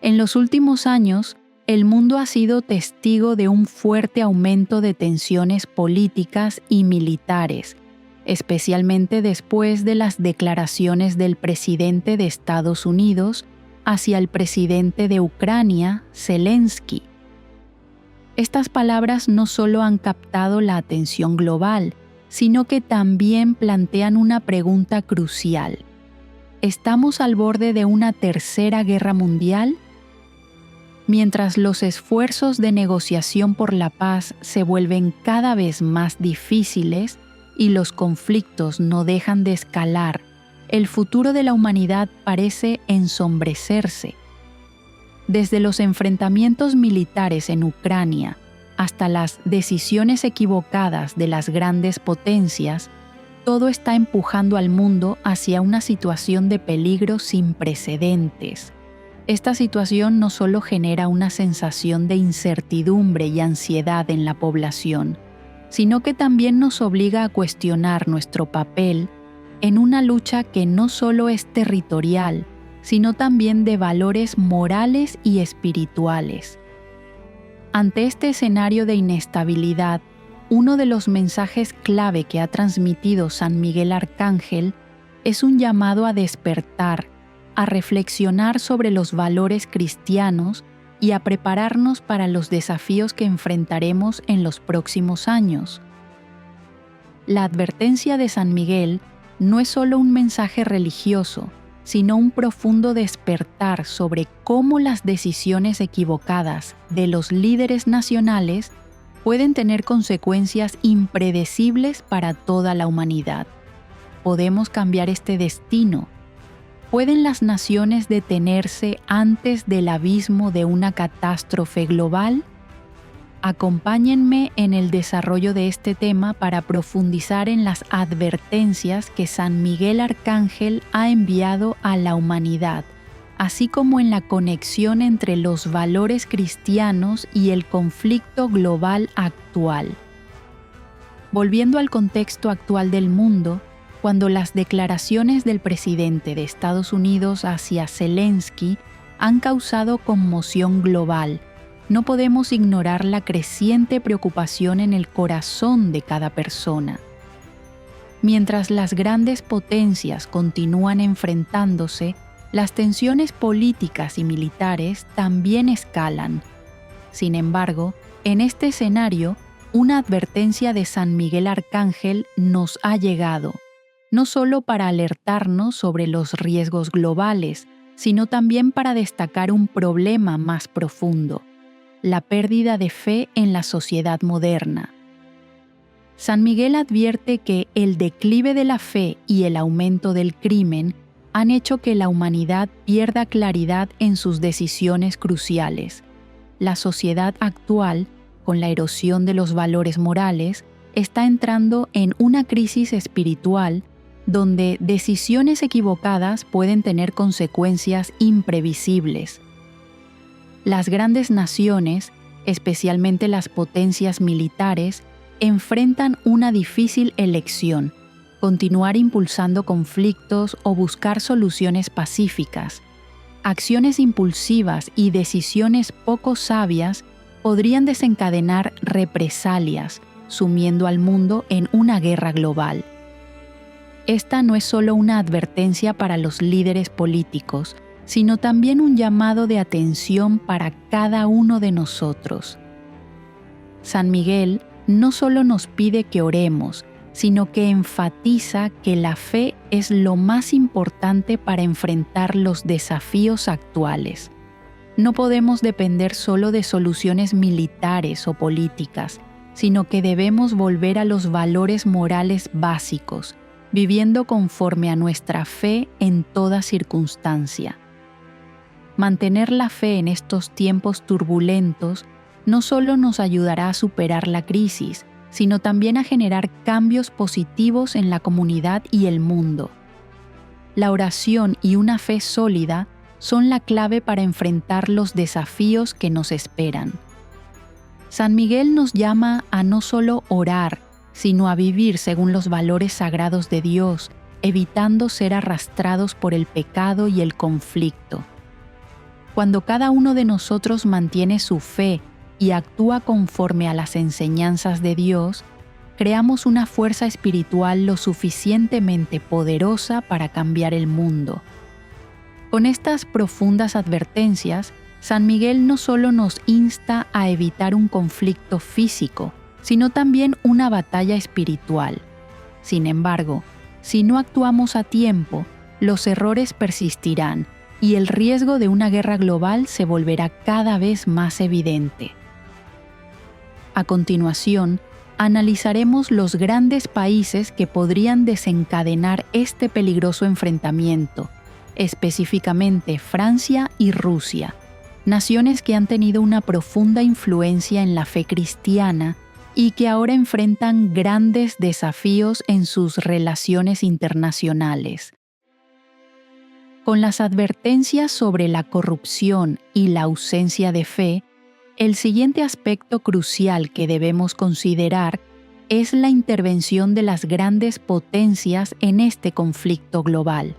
En los últimos años, el mundo ha sido testigo de un fuerte aumento de tensiones políticas y militares, especialmente después de las declaraciones del presidente de Estados Unidos hacia el presidente de Ucrania, Zelensky. Estas palabras no solo han captado la atención global, sino que también plantean una pregunta crucial. ¿Estamos al borde de una tercera guerra mundial? Mientras los esfuerzos de negociación por la paz se vuelven cada vez más difíciles y los conflictos no dejan de escalar, el futuro de la humanidad parece ensombrecerse. Desde los enfrentamientos militares en Ucrania hasta las decisiones equivocadas de las grandes potencias, todo está empujando al mundo hacia una situación de peligro sin precedentes. Esta situación no solo genera una sensación de incertidumbre y ansiedad en la población, sino que también nos obliga a cuestionar nuestro papel en una lucha que no solo es territorial, sino también de valores morales y espirituales. Ante este escenario de inestabilidad, uno de los mensajes clave que ha transmitido San Miguel Arcángel es un llamado a despertar, a reflexionar sobre los valores cristianos y a prepararnos para los desafíos que enfrentaremos en los próximos años. La advertencia de San Miguel no es solo un mensaje religioso, sino un profundo despertar sobre cómo las decisiones equivocadas de los líderes nacionales pueden tener consecuencias impredecibles para toda la humanidad. Podemos cambiar este destino. ¿Pueden las naciones detenerse antes del abismo de una catástrofe global? Acompáñenme en el desarrollo de este tema para profundizar en las advertencias que San Miguel Arcángel ha enviado a la humanidad, así como en la conexión entre los valores cristianos y el conflicto global actual. Volviendo al contexto actual del mundo, cuando las declaraciones del presidente de Estados Unidos hacia Zelensky han causado conmoción global, no podemos ignorar la creciente preocupación en el corazón de cada persona. Mientras las grandes potencias continúan enfrentándose, las tensiones políticas y militares también escalan. Sin embargo, en este escenario, una advertencia de San Miguel Arcángel nos ha llegado, no solo para alertarnos sobre los riesgos globales, sino también para destacar un problema más profundo: la pérdida de fe en la sociedad moderna. San Miguel advierte que el declive de la fe y el aumento del crimen han hecho que la humanidad pierda claridad en sus decisiones cruciales. La sociedad actual, con la erosión de los valores morales, está entrando en una crisis espiritual donde decisiones equivocadas pueden tener consecuencias imprevisibles. Las grandes naciones, especialmente las potencias militares, enfrentan una difícil elección: continuar impulsando conflictos o buscar soluciones pacíficas. Acciones impulsivas y decisiones poco sabias podrían desencadenar represalias, sumiendo al mundo en una guerra global. Esta no es solo una advertencia para los líderes políticos, sino también un llamado de atención para cada uno de nosotros. San Miguel no solo nos pide que oremos, sino que enfatiza que la fe es lo más importante para enfrentar los desafíos actuales. No podemos depender solo de soluciones militares o políticas, sino que debemos volver a los valores morales básicos, viviendo conforme a nuestra fe en toda circunstancia. Mantener la fe en estos tiempos turbulentos no solo nos ayudará a superar la crisis, sino también a generar cambios positivos en la comunidad y el mundo. La oración y una fe sólida son la clave para enfrentar los desafíos que nos esperan. San Miguel nos llama a no solo orar, sino a vivir según los valores sagrados de Dios, evitando ser arrastrados por el pecado y el conflicto. Cuando cada uno de nosotros mantiene su fe y actúa conforme a las enseñanzas de Dios, creamos una fuerza espiritual lo suficientemente poderosa para cambiar el mundo. Con estas profundas advertencias, San Miguel no solo nos insta a evitar un conflicto físico, sino también una batalla espiritual. Sin embargo, si no actuamos a tiempo, los errores persistirán y el riesgo de una guerra global se volverá cada vez más evidente. A continuación, analizaremos los grandes países que podrían desencadenar este peligroso enfrentamiento, específicamente Francia y Rusia, naciones que han tenido una profunda influencia en la fe cristiana y que ahora enfrentan grandes desafíos en sus relaciones internacionales. Con las advertencias sobre la corrupción y la ausencia de fe, el siguiente aspecto crucial que debemos considerar es la intervención de las grandes potencias en este conflicto global.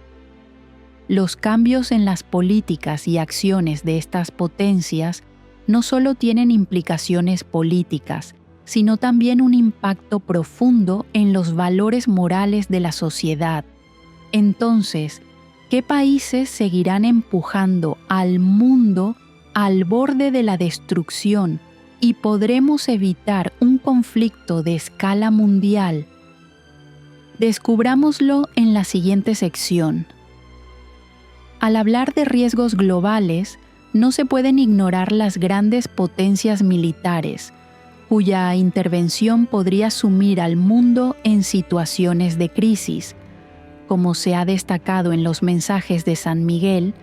Los cambios en las políticas y acciones de estas potencias no solo tienen implicaciones políticas, sino también un impacto profundo en los valores morales de la sociedad. Entonces, ¿qué países seguirán empujando al mundo al borde de la destrucción y podremos evitar un conflicto de escala mundial? Descubrámoslo en la siguiente sección. Al hablar de riesgos globales, no se pueden ignorar las grandes potencias militares, cuya intervención podría sumir al mundo en situaciones de crisis. Como se ha destacado en los mensajes de San Miguel,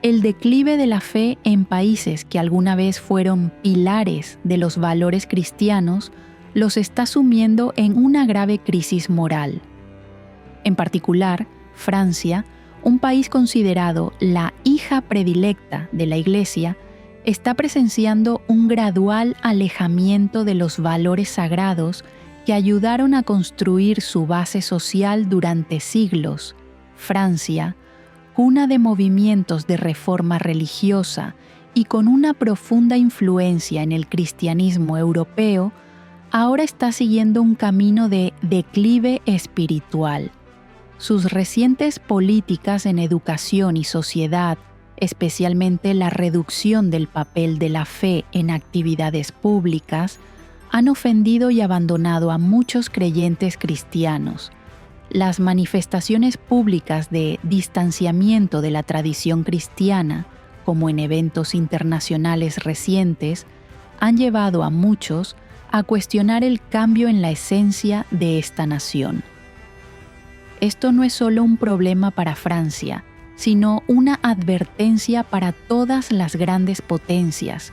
el declive de la fe en países que alguna vez fueron pilares de los valores cristianos los está sumiendo en una grave crisis moral. En particular, Francia, un país considerado la hija predilecta de la Iglesia, está presenciando un gradual alejamiento de los valores sagrados que ayudaron a construir su base social durante siglos. Francia, cuna de movimientos de reforma religiosa y con una profunda influencia en el cristianismo europeo, ahora está siguiendo un camino de declive espiritual. Sus recientes políticas en educación y sociedad, especialmente la reducción del papel de la fe en actividades públicas, han ofendido y abandonado a muchos creyentes cristianos. Las manifestaciones públicas de distanciamiento de la tradición cristiana, como en eventos internacionales recientes, han llevado a muchos a cuestionar el cambio en la esencia de esta nación. Esto no es solo un problema para Francia, sino una advertencia para todas las grandes potencias.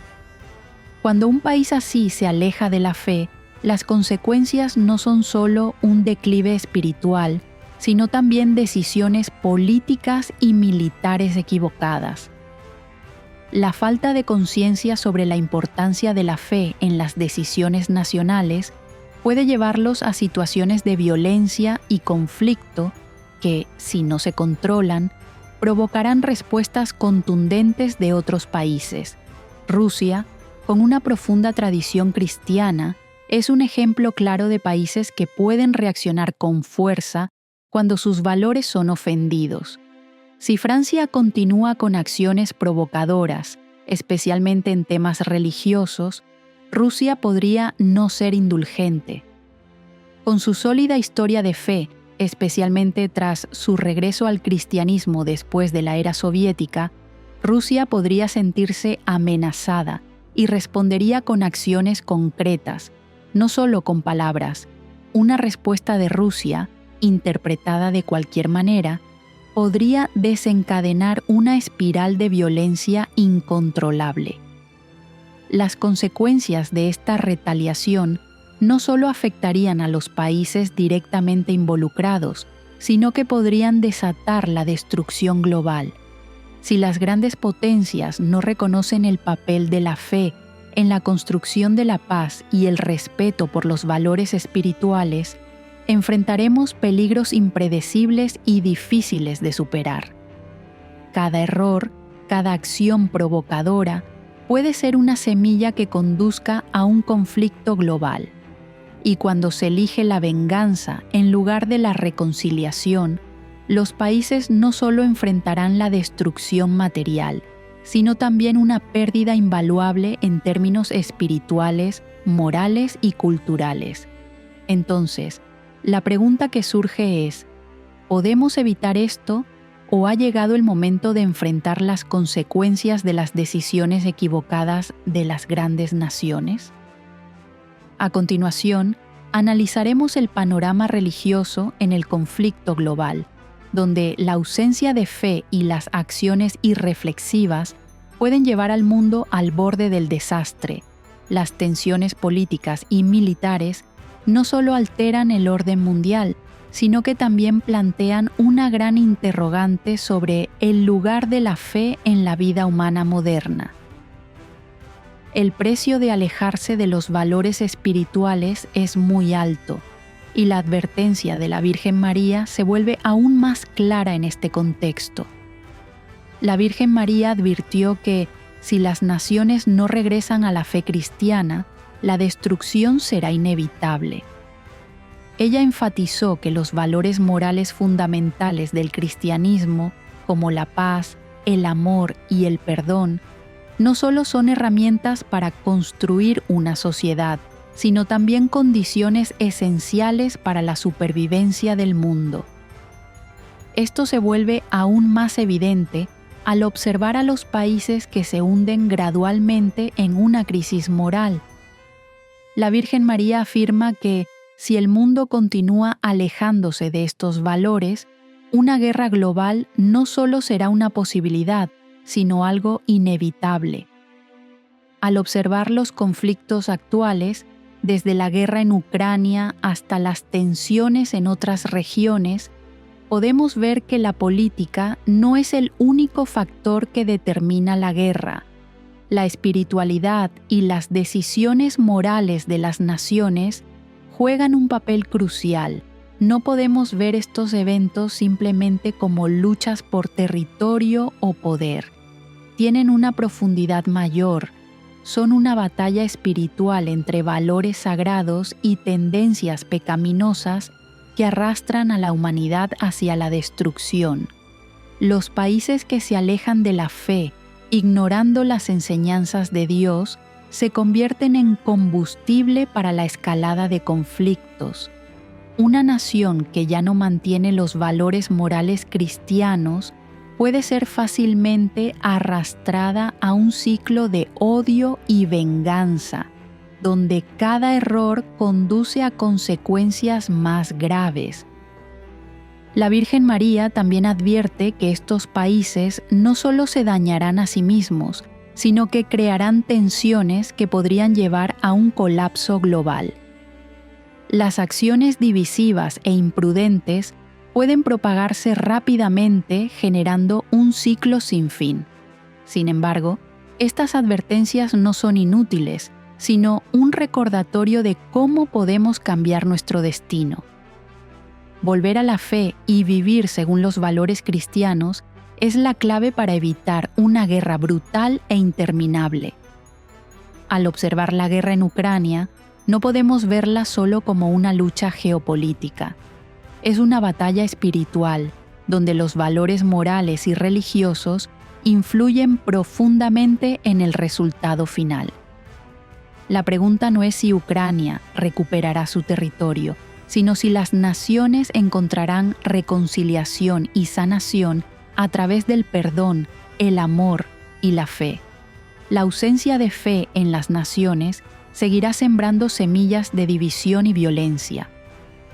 Cuando un país así se aleja de la fe, las consecuencias no son solo un declive espiritual, sino también decisiones políticas y militares equivocadas. La falta de conciencia sobre la importancia de la fe en las decisiones nacionales puede llevarlos a situaciones de violencia y conflicto que, si no se controlan, provocarán respuestas contundentes de otros países. Rusia, con una profunda tradición cristiana, es un ejemplo claro de países que pueden reaccionar con fuerza cuando sus valores son ofendidos. Si Francia continúa con acciones provocadoras, especialmente en temas religiosos, Rusia podría no ser indulgente. Con su sólida historia de fe, especialmente tras su regreso al cristianismo después de la era soviética, Rusia podría sentirse amenazada y respondería con acciones concretas, no solo con palabras. Una respuesta de Rusia, interpretada de cualquier manera, podría desencadenar una espiral de violencia incontrolable. Las consecuencias de esta retaliación no solo afectarían a los países directamente involucrados, sino que podrían desatar la destrucción global. Si las grandes potencias no reconocen el papel de la fe en la construcción de la paz y el respeto por los valores espirituales, enfrentaremos peligros impredecibles y difíciles de superar. Cada error, cada acción provocadora puede ser una semilla que conduzca a un conflicto global. Y cuando se elige la venganza en lugar de la reconciliación, los países no solo enfrentarán la destrucción material, sino también una pérdida invaluable en términos espirituales, morales y culturales. Entonces, la pregunta que surge es, ¿podemos evitar esto o ha llegado el momento de enfrentar las consecuencias de las decisiones equivocadas de las grandes naciones? A continuación, analizaremos el panorama religioso en el conflicto global, donde la ausencia de fe y las acciones irreflexivas pueden llevar al mundo al borde del desastre. Las tensiones políticas y militares no solo alteran el orden mundial, sino que también plantean una gran interrogante sobre el lugar de la fe en la vida humana moderna. El precio de alejarse de los valores espirituales es muy alto, y la advertencia de la Virgen María se vuelve aún más clara en este contexto. La Virgen María advirtió que, si las naciones no regresan a la fe cristiana, la destrucción será inevitable. Ella enfatizó que los valores morales fundamentales del cristianismo, como la paz, el amor y el perdón, no solo son herramientas para construir una sociedad, sino también condiciones esenciales para la supervivencia del mundo. Esto se vuelve aún más evidente al observar a los países que se hunden gradualmente en una crisis moral. La Virgen María afirma que, si el mundo continúa alejándose de estos valores, una guerra global no solo será una posibilidad, sino algo inevitable. Al observar los conflictos actuales, desde la guerra en Ucrania hasta las tensiones en otras regiones, podemos ver que la política no es el único factor que determina la guerra. La espiritualidad y las decisiones morales de las naciones juegan un papel crucial. No podemos ver estos eventos simplemente como luchas por territorio o poder. Tienen una profundidad mayor. Son una batalla espiritual entre valores sagrados y tendencias pecaminosas que arrastran a la humanidad hacia la destrucción. Los países que se alejan de la fe, ignorando las enseñanzas de Dios, se convierten en combustible para la escalada de conflictos. Una nación que ya no mantiene los valores morales cristianos puede ser fácilmente arrastrada a un ciclo de odio y venganza, donde cada error conduce a consecuencias más graves. La Virgen María también advierte que estos países no solo se dañarán a sí mismos, sino que crearán tensiones que podrían llevar a un colapso global. Las acciones divisivas e imprudentes pueden propagarse rápidamente, generando un ciclo sin fin. Sin embargo, estas advertencias no son inútiles, sino un recordatorio de cómo podemos cambiar nuestro destino. Volver a la fe y vivir según los valores cristianos es la clave para evitar una guerra brutal e interminable. Al observar la guerra en Ucrania, no podemos verla solo como una lucha geopolítica. Es una batalla espiritual, donde los valores morales y religiosos influyen profundamente en el resultado final. La pregunta no es si Ucrania recuperará su territorio, sino si las naciones encontrarán reconciliación y sanación a través del perdón, el amor y la fe. La ausencia de fe en las naciones seguirá sembrando semillas de división y violencia.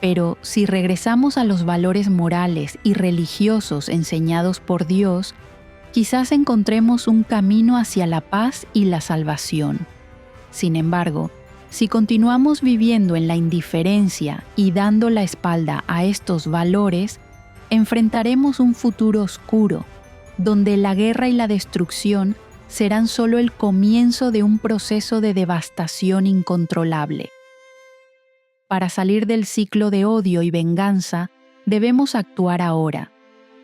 Pero si regresamos a los valores morales y religiosos enseñados por Dios, quizás encontremos un camino hacia la paz y la salvación. Sin embargo, si continuamos viviendo en la indiferencia y dando la espalda a estos valores, enfrentaremos un futuro oscuro, donde la guerra y la destrucción serán solo el comienzo de un proceso de devastación incontrolable. Para salir del ciclo de odio y venganza, debemos actuar ahora.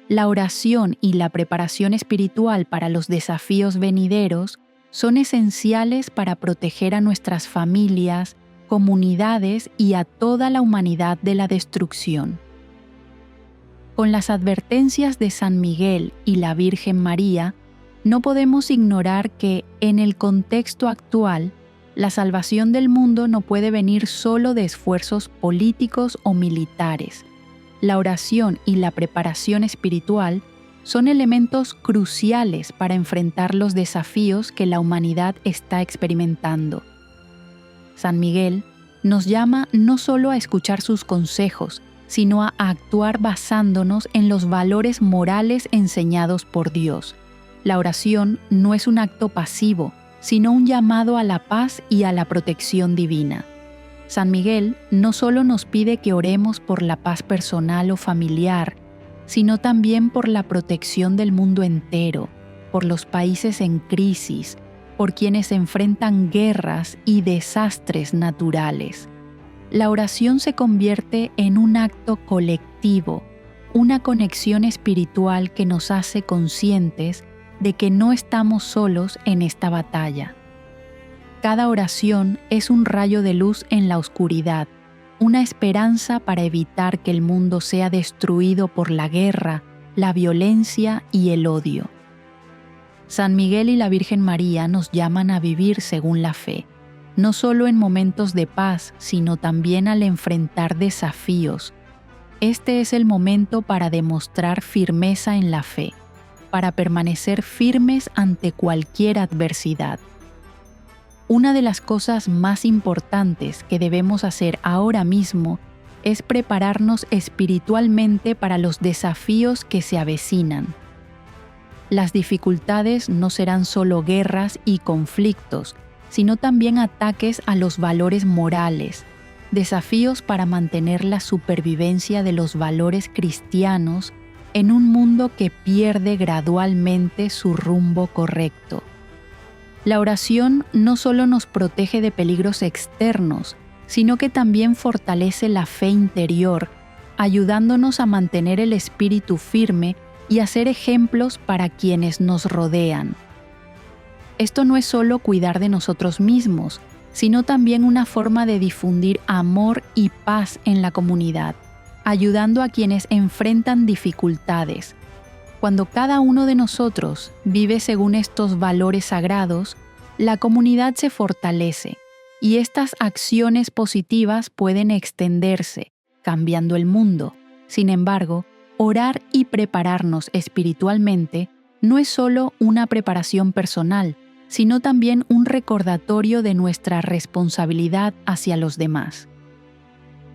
La oración y la preparación espiritual para los desafíos venideros son esenciales para proteger a nuestras familias, comunidades y a toda la humanidad de la destrucción. Con las advertencias de San Miguel y la Virgen María, no podemos ignorar que, en el contexto actual, la salvación del mundo no puede venir solo de esfuerzos políticos o militares. La oración y la preparación espiritual son elementos cruciales para enfrentar los desafíos que la humanidad está experimentando. San Miguel nos llama no solo a escuchar sus consejos, sino a actuar basándonos en los valores morales enseñados por Dios. La oración no es un acto pasivo, sino un llamado a la paz y a la protección divina. San Miguel no solo nos pide que oremos por la paz personal o familiar, sino también por la protección del mundo entero, por los países en crisis, por quienes enfrentan guerras y desastres naturales. La oración se convierte en un acto colectivo, una conexión espiritual que nos hace conscientes de que no estamos solos en esta batalla. Cada oración es un rayo de luz en la oscuridad, una esperanza para evitar que el mundo sea destruido por la guerra, la violencia y el odio. San Miguel y la Virgen María nos llaman a vivir según la fe, no solo en momentos de paz, sino también al enfrentar desafíos. Este es el momento para demostrar firmeza en la fe, para permanecer firmes ante cualquier adversidad. Una de las cosas más importantes que debemos hacer ahora mismo es prepararnos espiritualmente para los desafíos que se avecinan. Las dificultades no serán solo guerras y conflictos, sino también ataques a los valores morales, desafíos para mantener la supervivencia de los valores cristianos en un mundo que pierde gradualmente su rumbo correcto. La oración no solo nos protege de peligros externos, sino que también fortalece la fe interior, ayudándonos a mantener el espíritu firme y a ser ejemplos para quienes nos rodean. Esto no es solo cuidar de nosotros mismos, sino también una forma de difundir amor y paz en la comunidad, ayudando a quienes enfrentan dificultades. Cuando cada uno de nosotros vive según estos valores sagrados, la comunidad se fortalece y estas acciones positivas pueden extenderse, cambiando el mundo. Sin embargo, orar y prepararnos espiritualmente no es solo una preparación personal, sino también un recordatorio de nuestra responsabilidad hacia los demás.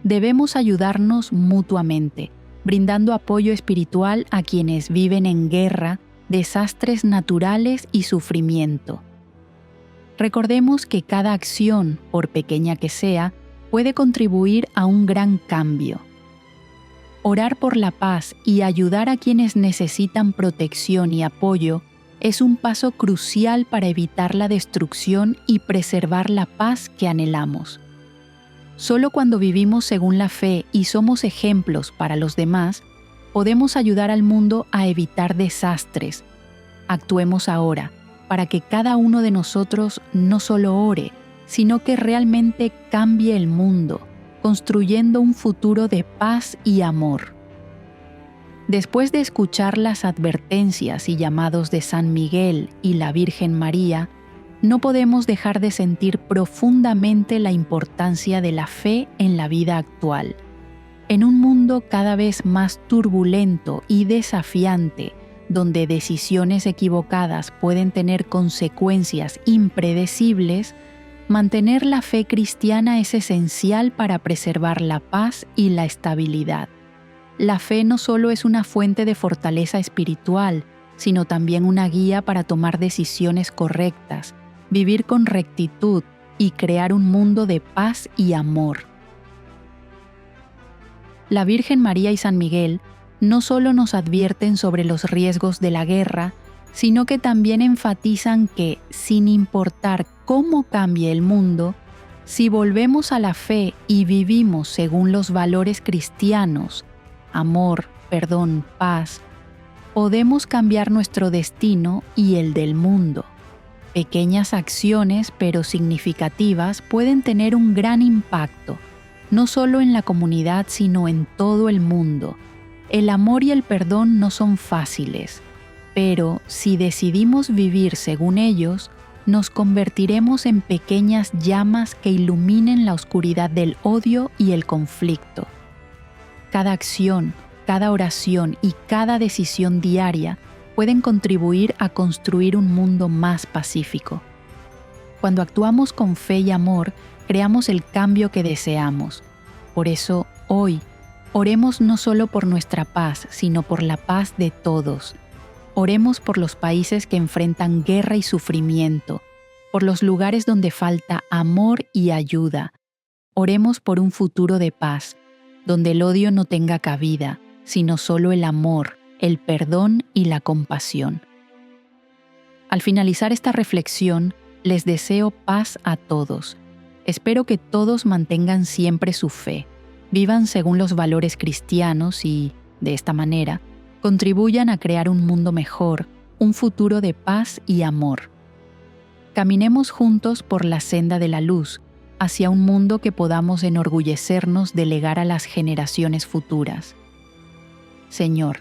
Debemos ayudarnos mutuamente, brindando apoyo espiritual a quienes viven en guerra, desastres naturales y sufrimiento. Recordemos que cada acción, por pequeña que sea, puede contribuir a un gran cambio. Orar por la paz y ayudar a quienes necesitan protección y apoyo es un paso crucial para evitar la destrucción y preservar la paz que anhelamos. Solo cuando vivimos según la fe y somos ejemplos para los demás, podemos ayudar al mundo a evitar desastres. Actuemos ahora, para que cada uno de nosotros no solo ore, sino que realmente cambie el mundo, construyendo un futuro de paz y amor. Después de escuchar las advertencias y llamados de San Miguel y la Virgen María, no podemos dejar de sentir profundamente la importancia de la fe en la vida actual. En un mundo cada vez más turbulento y desafiante, donde decisiones equivocadas pueden tener consecuencias impredecibles, mantener la fe cristiana es esencial para preservar la paz y la estabilidad. La fe no solo es una fuente de fortaleza espiritual, sino también una guía para tomar decisiones correctas, vivir con rectitud y crear un mundo de paz y amor. La Virgen María y San Miguel no solo nos advierten sobre los riesgos de la guerra, sino que también enfatizan que, sin importar cómo cambie el mundo, si volvemos a la fe y vivimos según los valores cristianos, amor, perdón, paz, podemos cambiar nuestro destino y el del mundo. Pequeñas acciones, pero significativas, pueden tener un gran impacto, no solo en la comunidad, sino en todo el mundo. El amor y el perdón no son fáciles, pero si decidimos vivir según ellos, nos convertiremos en pequeñas llamas que iluminen la oscuridad del odio y el conflicto. Cada acción, cada oración y cada decisión diaria pueden contribuir a construir un mundo más pacífico. Cuando actuamos con fe y amor, creamos el cambio que deseamos. Por eso, hoy, oremos no solo por nuestra paz, sino por la paz de todos. Oremos por los países que enfrentan guerra y sufrimiento, por los lugares donde falta amor y ayuda. Oremos por un futuro de paz, donde el odio no tenga cabida, sino solo el amor, el perdón y la compasión. Al finalizar esta reflexión, les deseo paz a todos. Espero que todos mantengan siempre su fe, vivan según los valores cristianos y, de esta manera, contribuyan a crear un mundo mejor, un futuro de paz y amor. Caminemos juntos por la senda de la luz, hacia un mundo que podamos enorgullecernos de legar a las generaciones futuras. Señor,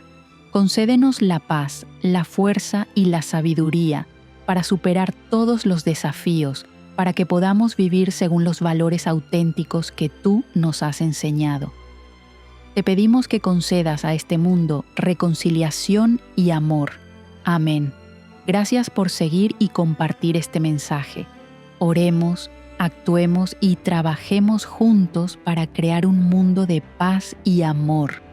concédenos la paz, la fuerza y la sabiduría para superar todos los desafíos, para que podamos vivir según los valores auténticos que tú nos has enseñado. Te pedimos que concedas a este mundo reconciliación y amor. Amén. Gracias por seguir y compartir este mensaje. Oremos, actuemos y trabajemos juntos para crear un mundo de paz y amor.